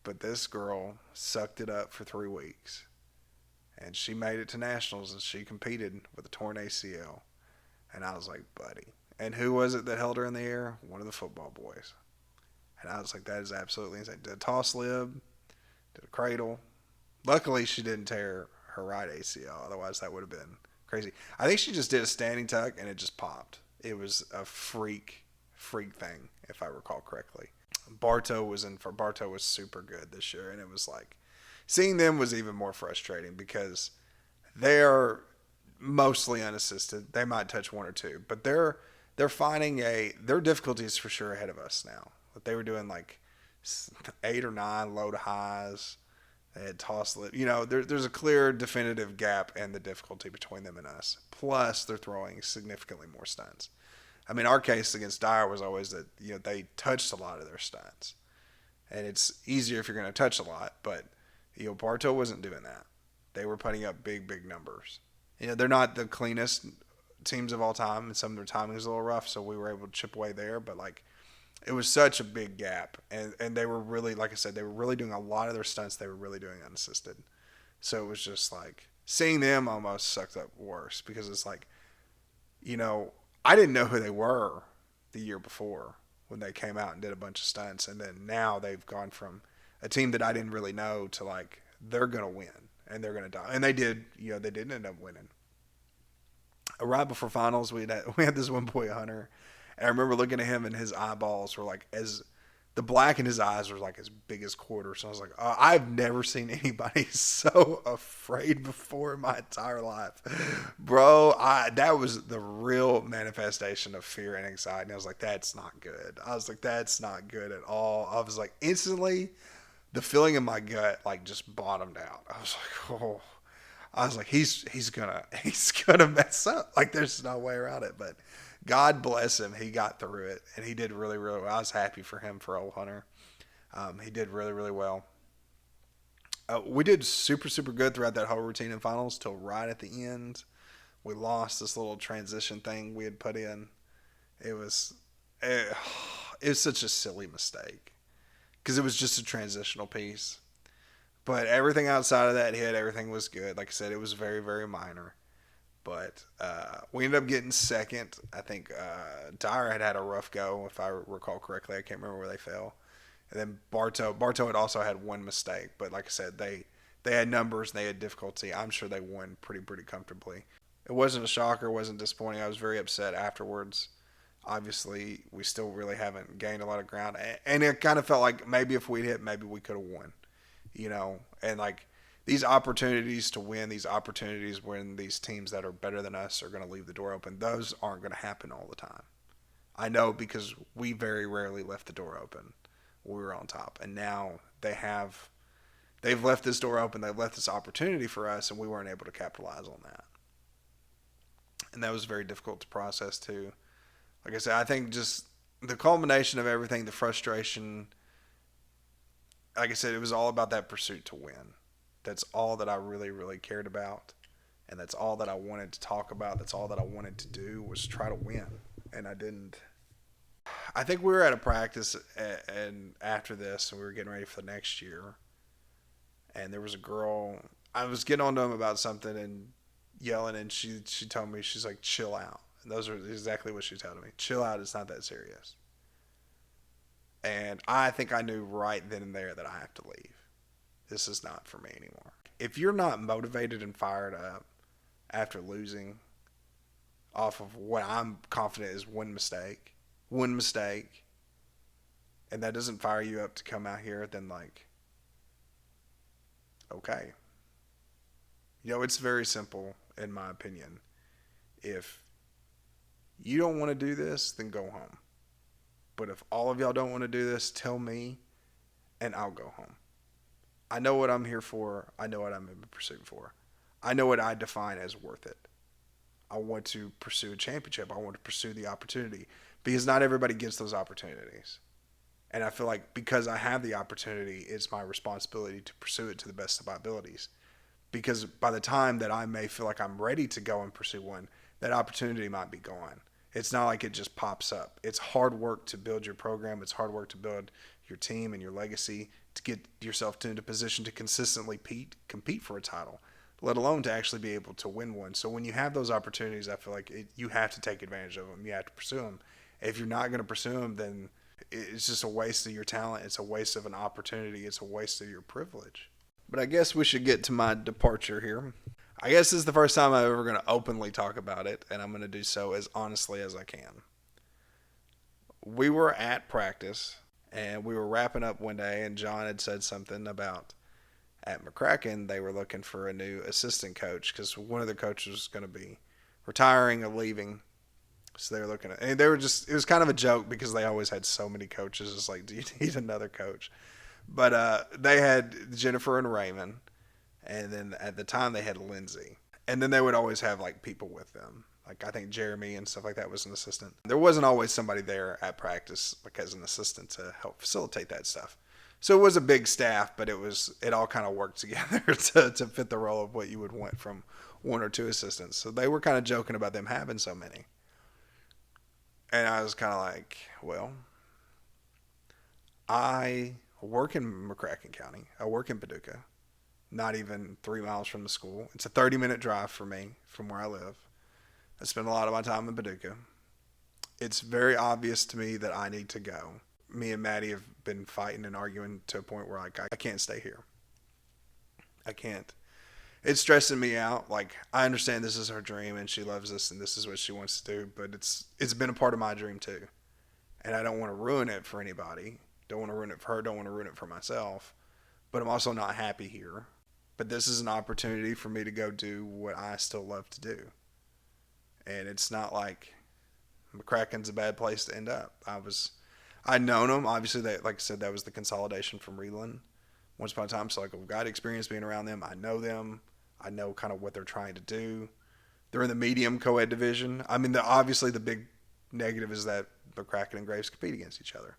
But this girl sucked it up for 3 weeks. And she made it to nationals and she competed with a torn ACL. And I was like, buddy. And who was it that held her in the air? One of the football boys. And I was like, that is absolutely insane. Did a toss lib, did a cradle. Luckily, she didn't tear her right ACL. Otherwise, that would have been crazy. I think she just did a standing tuck and it just popped. It was a freak thing, if I recall correctly. Bartow was super good this year, and it was like seeing them was even more frustrating because they are mostly unassisted. They might touch 1 or 2, but they're finding their difficulty is for sure ahead of us now. But they were doing like 8 or 9 low to highs. They had toss lip. There's a clear, definitive gap in the difficulty between them and us. Plus, they're throwing significantly more stunts. I mean, our case against Dyer was always that they touched a lot of their stunts, and it's easier if you're going to touch a lot. But Bartow wasn't doing that. They were putting up big, big numbers. They're not the cleanest teams of all time, and some of their timing was a little rough, so we were able to chip away there. But it was such a big gap, and they were really, like I said, they were really doing a lot of their stunts. They were really doing unassisted, so it was just seeing them almost sucked up worse because it's I didn't know who they were the year before when they came out and did a bunch of stunts, and then now they've gone from a team that I didn't really know to they're gonna win and they're gonna die, and they did. They did end up winning. Right before finals, we had this one boy Hunter, and I remember looking at him and his eyeballs were as the black in his eyes was as big as quarters. So I was like, oh, I've never seen anybody so afraid before in my entire life, bro. That was the real manifestation of fear and anxiety. And I was like, that's not good. I was like, that's not good at all. I was like, instantly, the feeling in my gut just bottomed out. I was like, oh. I was like, he's gonna mess up. There's no way around it. But God bless him, he got through it, and he did really, really well. I was happy for him, for old Hunter. He did really, really well. We did super, super good throughout that whole routine in finals till right at the end. We lost this little transition thing we had put in. It was such a silly mistake because it was just a transitional piece. But everything outside of that hit, everything was good. Like I said, it was very, very minor. But we ended up getting second. I think Dyer had a rough go, if I recall correctly. I can't remember where they fell. And then Bartow had also had one mistake. But like I said, they had numbers and they had difficulty. I'm sure they won pretty, pretty comfortably. It wasn't a shocker. It wasn't disappointing. I was very upset afterwards. Obviously, we still really haven't gained a lot of ground. And it kind of felt like maybe if we'd hit, maybe we could have won. And these opportunities to win, these opportunities when these teams that are better than us are going to leave the door open, those aren't going to happen all the time. I know because we very rarely left the door open when we were on top. And now they've left this door open, they've left this opportunity for us, and we weren't able to capitalize on that. And that was very difficult to process too. Like I said, I think just the culmination of everything, the frustration, like I said, it was all about that pursuit to win. That's all that I really, really cared about. And that's all that I wanted to talk about. That's all that I wanted to do was try to win. And I didn't. I think we were at a practice and after this, and we were getting ready for the next year. And there was a girl, I was getting on to him about something and yelling, and she told me, she's like, chill out. And those are exactly what she was telling me. Chill out, it's not that serious. And I think I knew right then and there that I have to leave. This is not for me anymore. If you're not motivated and fired up after losing off of what I'm confident is one mistake, and that doesn't fire you up to come out here, then okay. It's very simple in my opinion. If you don't want to do this, then go home. But if all of y'all don't want to do this, tell me, and I'll go home. I know what I'm here for. I know what I'm in pursuit for. I know what I define as worth it. I want to pursue a championship. I want to pursue the opportunity because not everybody gets those opportunities. And I feel like because I have the opportunity, it's my responsibility to pursue it to the best of my abilities. Because by the time that I may feel like I'm ready to go and pursue one, that opportunity might be gone. It's not like it just pops up. It's hard work to build your program. It's hard work to build your team and your legacy to get yourself into a position to consistently compete for a title, let alone to actually be able to win one. So when you have those opportunities, I feel like you have to take advantage of them. You have to pursue them. If you're not going to pursue them, then it's just a waste of your talent. It's a waste of an opportunity. It's a waste of your privilege. But I guess we should get to my departure here. I guess this is the first time I'm ever going to openly talk about it, and I'm going to do so as honestly as I can. We were at practice, and we were wrapping up one day, and John had said something about at McCracken they were looking for a new assistant coach because one of the coaches was going to be retiring or leaving. So they were looking at, and they were just, it was kind of a joke because they always had so many coaches. It's like, do you need another coach? But they had Jennifer and Raymond, and then at the time they had Lindsay, and then they would always have like people with them. Like I think Jeremy and stuff like that was an assistant. There wasn't always somebody there at practice like as an assistant to help facilitate that stuff. So it was a big staff, but it all kind of worked together to fit the role of what you would want from one or two assistants. So they were kind of joking about them having so many. And I was kind of like, well, I work in McCracken County. I work in Paducah, not even 3 miles from the school. It's a 30-minute drive for me from where I live. I spend a lot of my time in Paducah. It's very obvious to me that I need to go. Me and Maddie have been fighting and arguing to a point where like I can't stay here. I can't. It's stressing me out. Like I understand this is her dream and she loves this and this is what she wants to do, but it's been a part of my dream too. And I don't want to ruin it for anybody. Don't want to ruin it for her, don't want to ruin it for myself. But I'm also not happy here. But this is an opportunity for me to go do what I still love to do. And it's not like McCracken's a bad place to end up. I'd known them. Obviously, like I said, that was the consolidation from Reland once upon a time. So like I've got experience being around them. I know them. I know kind of what they're trying to do. They're in the medium co-ed division. I mean, obviously the big negative is that McCracken and Graves compete against each other.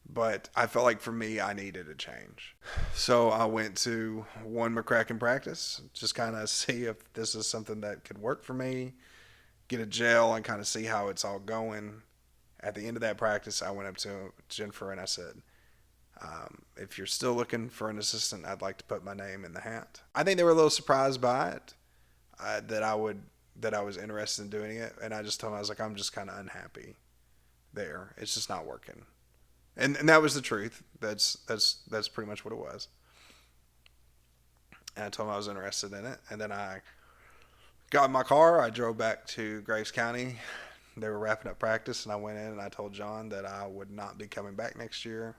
But I felt like for me, I needed a change. So I went to one McCracken practice, just kind of see if this is something that could work for me, get a gel and kind of see how it's all going. At the end of that practice, I went up to Jennifer and I said, if you're still looking for an assistant, I'd like to put my name in the hat. I think they were a little surprised by it, that I was interested in doing it. And I just told them, I was like, I'm just kind of unhappy there. It's just not working. And that was the truth. That's pretty much what it was. And I told him I was interested in it. And then I got in my car. I drove back to Graves County. They were wrapping up practice, and I went in and I told John that I would not be coming back next year.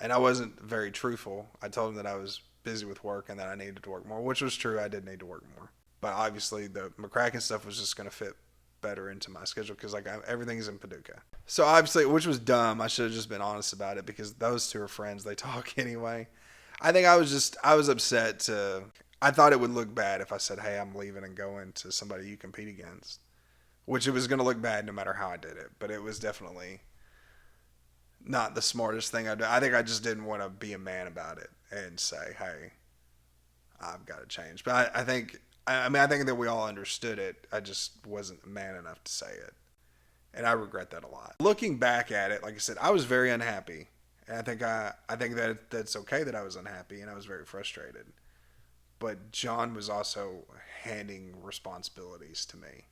And I wasn't very truthful. I told him that I was busy with work and that I needed to work more, which was true. I did need to work more. But obviously the McCracken stuff was just going to fit better into my schedule because like everything's in Paducah. So obviously, which was dumb. I should have just been honest about it because those two are friends. They talk anyway. I think I was upset I thought it would look bad if I said, hey, I'm leaving and going to somebody you compete against, which it was going to look bad no matter how I did it. But it was definitely not the smartest thing I did. I think I just didn't want to be a man about it and say, hey, I've got to change. But I think that we all understood it. I just wasn't man enough to say it. And I regret that a lot. Looking back at it, like I said, I was very unhappy. And I think that that's okay that I was unhappy and I was very frustrated. But John was also handing responsibilities to me.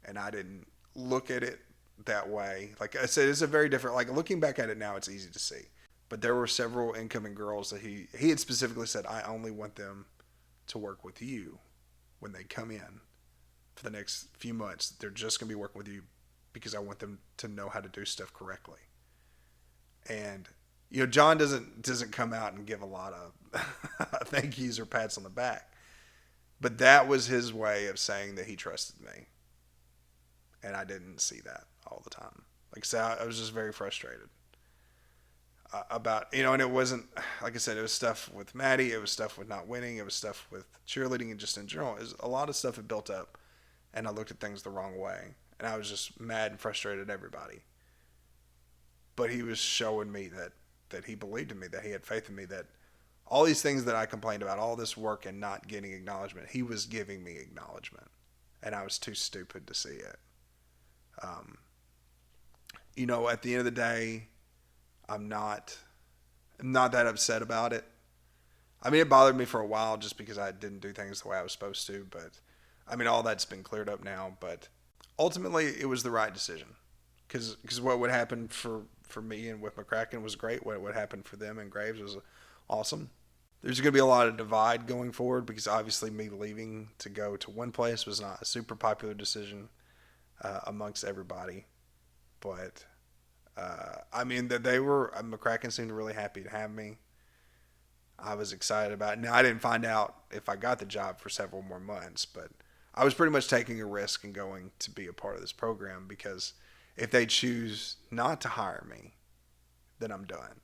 And I didn't look at it that way. Like I said, it's a very different, like looking back at it now, it's easy to see. But there were several incoming girls that he had specifically said, I only want them to work with you when they come in for the next few months. They're just going to be working with you because I want them to know how to do stuff correctly. And, John doesn't come out and give a lot of thank yous or pats on the back. But that was his way of saying that he trusted me. And I didn't see that all the time. Like I said, I was just very frustrated about, and it wasn't, like I said, it was stuff with Maddie. It was stuff with not winning. It was stuff with cheerleading and just in general. It was a lot of stuff had built up and I looked at things the wrong way. And I was just mad and frustrated at everybody. But he was showing me that he believed in me, that he had faith in me, that all these things that I complained about, all this work and not getting acknowledgement, he was giving me acknowledgement. And I was too stupid to see it. At the end of the day, I'm not that upset about it. I mean, it bothered me for a while just because I didn't do things the way I was supposed to. But, all that's been cleared up now. But ultimately, it was the right decision. Because what would happen for me and with McCracken was great. What would happen for them and Graves was awesome. There's going to be a lot of divide going forward because obviously me leaving to go to one place was not a super popular decision amongst everybody. But, McCracken seemed really happy to have me. I was excited about it. Now, I didn't find out if I got the job for several more months, but I was pretty much taking a risk and going to be a part of this program because if they choose not to hire me, then I'm done.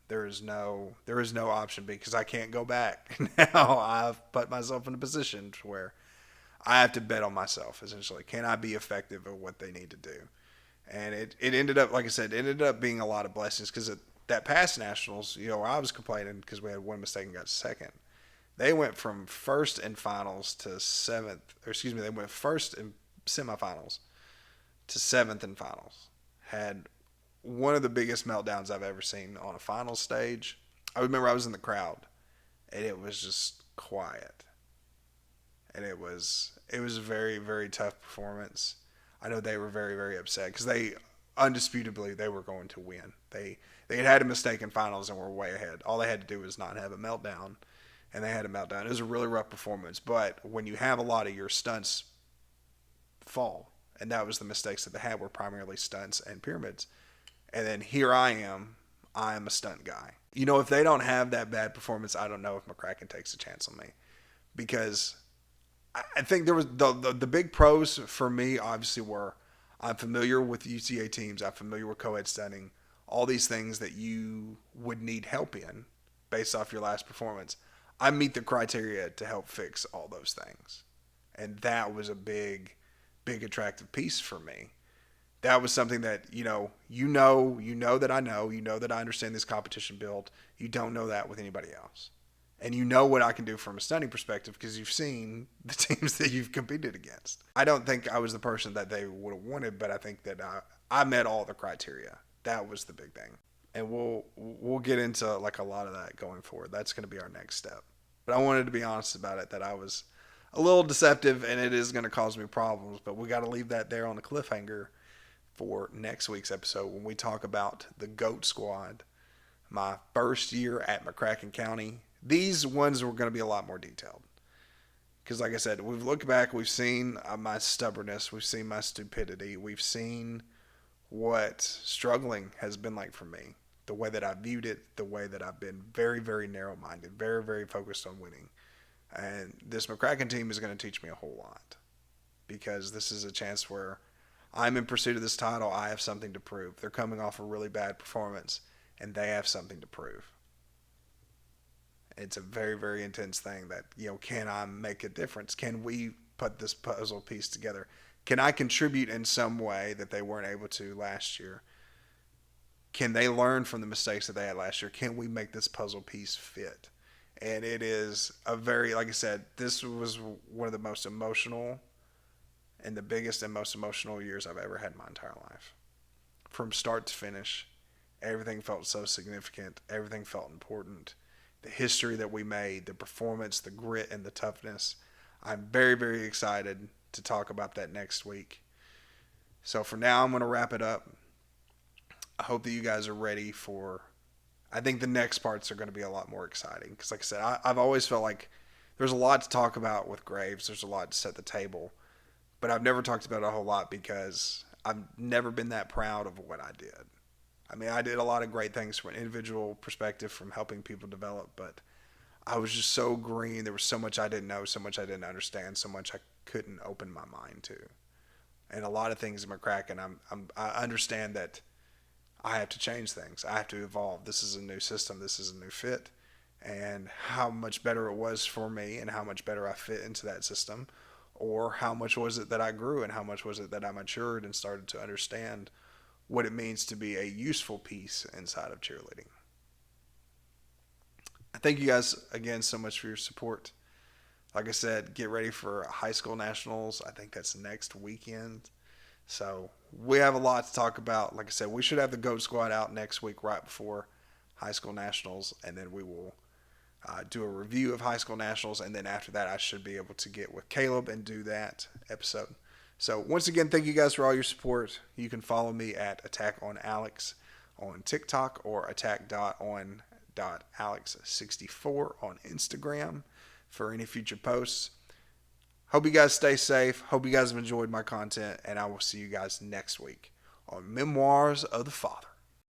there is no option because I can't go back. Now I've put myself in a position where I have to bet on myself essentially. Can I be effective at what they need to do? And it ended up, like I said, it ended up being a lot of blessings because that past nationals, I was complaining because we had one mistake and got second. They went from first in finals to seventh, or excuse me, they went first in semifinals to seventh in finals. Had one of the biggest meltdowns I've ever seen on a final stage. I remember I was in the crowd, and it was just quiet, and it was a very very tough performance. I know they were very very upset because they undisputably they were going to win. They had a mistake in finals and were way ahead. All they had to do was not have a meltdown, and they had a meltdown. It was a really rough performance, but when you have a lot of your stunts fall, and that was the mistakes that they had were primarily stunts and pyramids. And then here I am a stunt guy. If they don't have that bad performance, I don't know if McCracken takes a chance on me. Because I think there was the big pros for me obviously were I'm familiar with UCA teams, I'm familiar with co-ed stunning, all these things that you would need help in based off your last performance. I meet the criteria to help fix all those things. And that was a big attractive piece for me. That was something that, you know that I know, that I understand this competition build. You don't know that with anybody else. And you know what I can do from a stunning perspective because you've seen the teams that you've competed against. I don't think I was the person that they would have wanted, but I think that I met all the criteria. That was the big thing. And we'll get into like a lot of that going forward. That's going to be our next step. But I wanted to be honest about it, that I was a little deceptive and it is going to cause me problems, but we got to leave that there on the cliffhanger for next week's episode when we talk about the GOAT squad, my first year at McCracken County. These ones were going to be a lot more detailed because, like I said, we've looked back, we've seen my stubbornness, we've seen my stupidity, we've seen what struggling has been like for me, the way that I viewed it, the way that I've been very, very narrow-minded, very, very focused on winning. And this McCracken team is going to teach me a whole lot because this is a chance where I'm in pursuit of this title. I have something to prove. They're coming off a really bad performance, and they have something to prove. It's a very, very intense thing that, can I make a difference? Can we put this puzzle piece together? Can I contribute in some way that they weren't able to last year? Can they learn from the mistakes that they had last year? Can we make this puzzle piece fit? And it is a very, like I said, this was one of the most emotional and the biggest and most emotional years I've ever had in my entire life. From start to finish, everything felt so significant. Everything felt important. The history that we made, the performance, the grit, and the toughness. I'm very, very excited to talk about that next week. So for now, I'm going to wrap it up. I hope that you guys are ready for, I think the next parts are going to be a lot more exciting. Because like I said, I've always felt like there's a lot to talk about with Graves. There's a lot to set the table. But I've never talked about it a whole lot because I've never been that proud of what I did. I mean, I did a lot of great things from an individual perspective, from helping people develop, but I was just so green. There was so much I didn't know, so much I didn't understand, so much I couldn't open my mind to. And a lot of things in McCracken, I understand that I have to change things. I have to evolve. This is a new system. This is a new fit. And how much better it was for me and how much better I fit into that system, or how much was it that I grew and how much was it that I matured and started to understand what it means to be a useful piece inside of cheerleading. I thank you guys again so much for your support. Like I said, get ready for high school nationals. I think that's next weekend. So we have a lot to talk about. Like I said, we should have the GOAT squad out next week right before high school nationals, and then we will do a review of high school nationals, and then after that I should be able to get with Caleb and do that episode. So once again, thank you guys for all your support. You can follow me at Attack on Alex on TikTok or attack.on.alex64 on Instagram for any future posts. Hope you guys stay safe. Hope you guys have enjoyed my content, and I will see you guys next week on Memoirs of the Father.